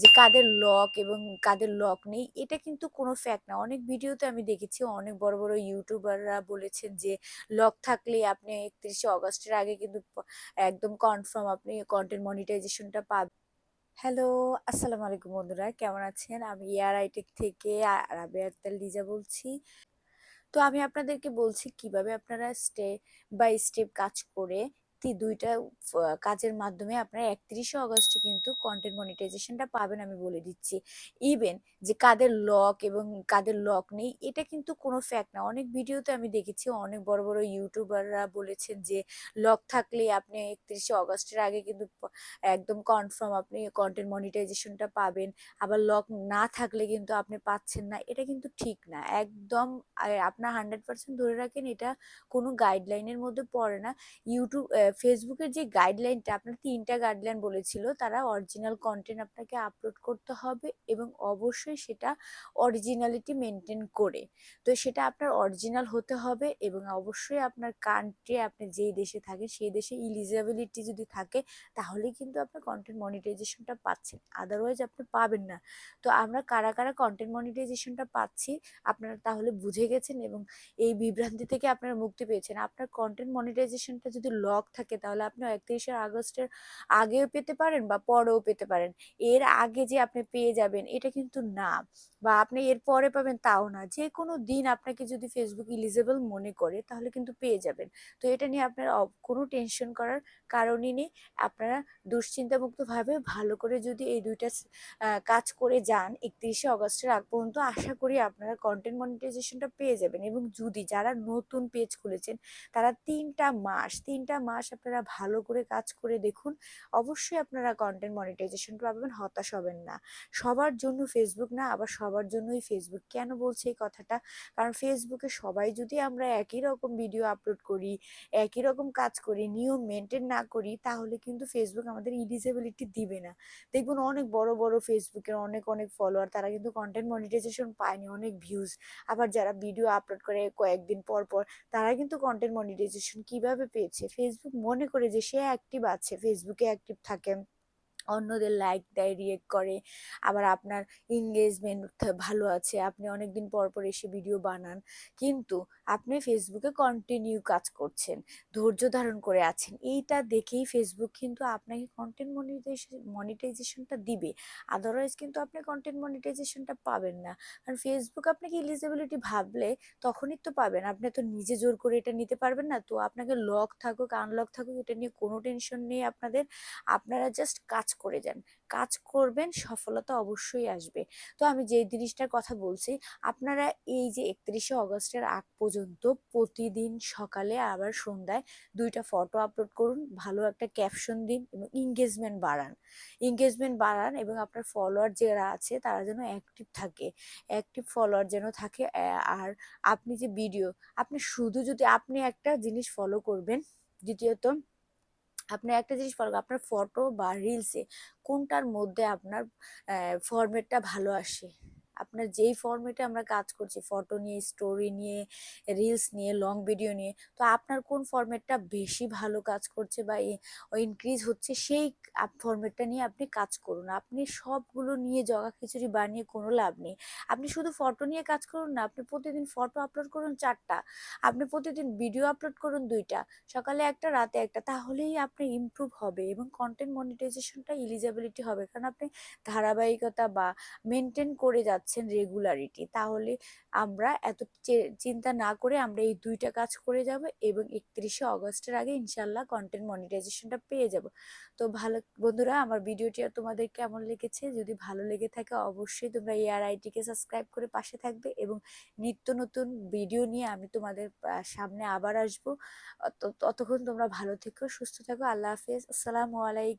যে কাদের লক এবং কাদের লক নেই এটা কিন্তু কোনো ফ্যাক্ট না। অনেক ভিডিওতে আমি দেখেছি অনেক বড়, বড় ইউটিউবাররা বলেছেন যে লক থাকলে আপনি ৩১শে অগাস্টের আগে কিন্তু একদম কনফার্ম আপনি কনটেন্ট মনিটাইজেশনটা পাবেন। হ্যালো, আসসালামু আলাইকুম বন্ধুরা। কেমন আছেন? আমি এআরআই টেক থেকে রাবেয়া আক্তার লিজা বলছি। তো আমি আপনাদেরকে বলছি কিভাবে আপনারা স্টেপ বাই স্টেপ কাজ করে ২টা কাজের মাধ্যমে আপনারা ৩১শে অগস্টে কিন্তু কনটেন্ট মনিটাইজেশনটা পাবেন আমি বলে দিচ্ছি। ইভেন যে কাদের লক এবং কাদের লক নেই এটা কিন্তু কোনো ফ্যাক্ট না। অনেক ভিডিওতে আমি দেখেছি অনেক বড়, বড় ইউটিউবাররা বলেছেন যে লক থাকলে আপনি ৩১শে অগস্টের আগে কিন্তু একদম কনফার্ম আপনি কনটেন্ট মনিটাইজেশনটা পাবেন। আবার লক না থাকলে কিন্তু আপনি পাচ্ছেন না। এটা কিন্তু ঠিক না। একদম আপনার 100% ধরে রাখেন এটা কোনো গাইডলাইনের মধ্যে পড়ে না। ফেসবুকের যে গাইডলাইনটা আপনার ৩ টা গাইডলাইন বলেছিল তারা অরিজিনাল কনটেন্ট আপনাকে আপলোড করতে হবে এবং অবশ্যই সেটা অরিজিনালিটি মেইনটেইন করে। তো সেটা আপনার অরিজিনাল হতে হবে এবং অবশ্যই আপনার কান্ট্রি আপনি যেই দেশে থাকেন সেই দেশে এলিজিবিলিটি যদি থাকে তাহলেই কিন্তু আপনি কনটেন্ট মনিটাইজেশনটা পাচ্ছেন। আদারওয়াইজ আপনি পাবেন না। তো আমরা কারা, কারা কনটেন্ট মনিটাইজেশনটা পাচ্ছি আপনারা তাহলে বুঝে গেছেন এবং এই বিভ্রান্তি থেকে আপনারা মুক্তি পেয়েছেন। আপনার কনটেন্ট মনিটাইজেশনটা যদি লক থাকে তাহলে আপনি ৩১শে আগস্টের আগেও পেতে পারেন বা পরেও পেতে পারেন। এর আগে যে আপনি পেয়ে যাবেন এটা কিন্তু না, বা আপনি এর পরে পাবেন তাও না। যেকোনো দিন আপনাকে যদি ফেসবুক এলিজিবল মনে করে তাহলে কিন্তু পেয়ে যাবেন। তো এটা নিয়ে আপনার কোনো টেনশন করার কারণই নেই। আপনারা দুশ্চিন্তামুক্তভাবে ভালো করে যদি এই ২ টা কাজ করে যান ৩১শে অগস্টের আগ পর্যন্ত আশা করি আপনারা কনটেন্ট মনিটাইজেশনটা পেয়ে যাবেন। এবং যদি যারা নতুন পেজ খুলেছেন তারা ৩ টা মাস আপনারা ভালো করে কাজ করে দেখুন। অবশ্যই আপনারা কনটেন্ট মনিটাইজেশন পাবেন, হতাশ হবেন না। সবার জন্য ফেসবুক না, আবার সবার জন্যই ফেসবুক। কেন বলছি এই কথাটা? কারণ ফেসবুকে সবাই যদি আমরা একই রকম ভিডিও আপলোড করি, একই রকম কাজ করি, নিয়ম মেনটেন না করি তাহলে কিন্তু ফেসবুক আমাদের এলিজিবিলিটি দিবে না। দেখবেন অনেক বড়, বড় ফেসবুকের অনেক, অনেক ফলোয়ার তারা কিন্তু কনটেন্ট মনিটাইজেশন পায়নি, অনেক ভিউজ। আবার যারা ভিডিও আপলোড করে কয়েকদিন পর, পর তারা কিন্তু কনটেন্ট মনিটাইজেশন কিভাবে পেয়েছে? ফেসবুক মনে করে যে সে অ্যাক্টিভ আছে, ফেসবুকে অ্যাক্টিভ থাকে। অন্যদের লাইক দেয়, রিয়েক্ট করে। আবার আপনার এনগেজমেন্ট ভালো আছে। আপনি অনেকদিন পর, পর এসে ভিডিও বানান। কিন্তু আপনি ফেসবুকে কন্টিনিউ কাজ করছেন। ধৈর্য ধারণ করে আছেন। এইটা দেখেই ফেসবুক কিন্তু আপনাকে কনটেন্ট মনিটাইজেশনটা দিবে। আদারওয়াইজ কিন্তু আপনি কনটেন্ট মনিটাইজেশনটা পাবেন না। কারণ ফেসবুক আপনাকে এলিজিবিলিটি ভাবলে তখনই তো পাবেন। আপনি তো নিজে জোর করে এটা নিতে পারবেন না। তো আপনাকে লক থাকুক, আনলক থাকুক এটা নিয়ে কোনো টেনশন নেই আপনাদের। আপনারা জাস্ট কাজ করে যান। কাজ করবেন, সফলতা অবশ্যই আসবে। তো আমি যে জিনিসটার কথা বলছি, আপনারা এই যে ৩১শে অগস্টের আগ পর্যন্ত প্রতিদিন সকালে আবার সন্ধ্যায় ২ টা ফটো আপলোড করুন, ভালো একটা ক্যাপশন দিন এবং এনগেজমেন্ট বাড়ান। এনগেজমেন্ট বাড়ান এবং আপনার ফলোয়ার যারা আছে তারা যেন অ্যাক্টিভ থাকে। অ্যাক্টিভ ফলোয়ার যেন থাকে। আর আপনি যে ভিডিও, আপনি শুধু যদি আপনি একটা জিনিস ফলো করবেন, দ্বিতীয়ত আপনি একটা জিনিস ফলো আপনার ফটো বা রিলসে কোনটার মধ্যে আপনার ফরম্যাটটা ভালো আসে। আপনার যেই ফরম্যাটে আমরা কাজ করছি ফটো নিয়ে, স্টোরি নিয়ে, রিলস নিয়ে, লং ভিডিও নিয়ে, তো আপনার কোন ফরম্যাটটা বেশি ভালো কাজ করছে বা ইনক্রিজ হচ্ছে সেই ফরম্যাটটা নিয়ে আপনি কাজ করুন। আপনি সবগুলো নিয়ে জগা খিচুড়ি বানিয়ে কোনো লাভ নেই। আপনি শুধু ফটো নিয়ে কাজ করুন না, আপনি প্রতিদিন ফটো আপলোড করুন ৪টা, আপনি প্রতিদিন ভিডিও আপলোড করুন ২টা, সকালে একটা রাতে একটা, তাহলেই আপনি ইমপ্রুভ হবে এবং কন্টেন্ট মনিটাইজেশনটা এলিজিবিলিটি হবে। কারণ আপনি ধারাবাহিকতা বা মেনটেন করে যাচ্ছেন রেগুলারিটি। তাহলে আমরা এত চিন্তা না করে আমরা এই ২ টা কাজ করে যাব এবং ৩১শে অগস্টের আগে ইনশাআল্লাহ কন্টেন্ট মনিটাইজেশনটা পেয়ে যাব। তো ভালো বন্ধুরা, আমার ভিডিওটি আর তোমাদের কেমন লেগেছে? যদি ভালো লেগে থাকে অবশ্যই তোমরা এআরআইটিকে সাবস্ক্রাইব করে পাশে থাকবে এবং নিত্য নতুন ভিডিও নিয়ে আমি তোমাদের সামনে আবার আসবো। ততক্ষণ তোমরা ভালো থেকো, সুস্থ থাকো। আল্লাহ হাফেজ। আসসালামু আলাইকুম।